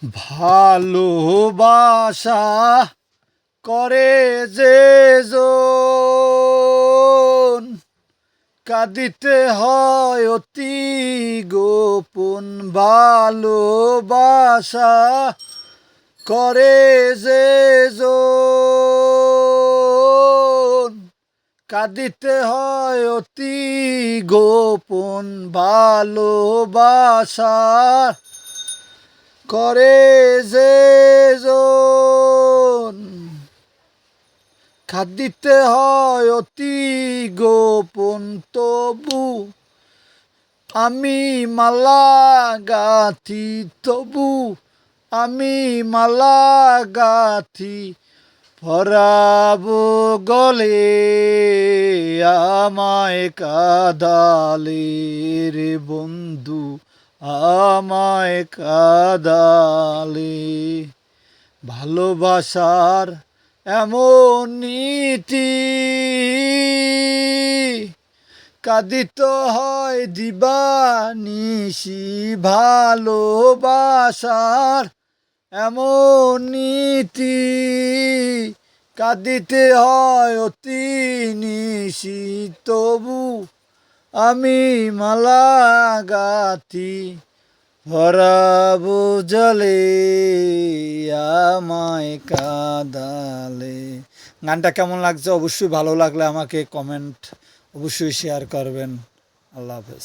ভালোবাসা করে যে জন, কাঁদিতে হয় অতি গোপন। ভালোবাসা করে যে জন, কাঁদিতে হয় অতি গোপন। ভালোবাসা করে যে জন, কাঁদিতে হয় অতি গোপন। তবু আমি মালা গাথি, তবু আমি মালা গাথি, পরাবো গলে আমায় কাদালে রে বন্ধু, আমায় কাদালে। ভালোবাসার এমন নীতি, কাঁদিতে হয় দিবানিশি। ভালোবাসার এমন নীতি, কাঁদিতে হয় অতি নিশি। তবু আমি মালা গাথি, ভরাবো জলে আমায় কাদালে। গানটা কেমন লাগছে অবশ্যই ভালো লাগলে আমাকে কমেন্ট অবশ্যই শেয়ার করবেন। আল্লাহ হাফেজ।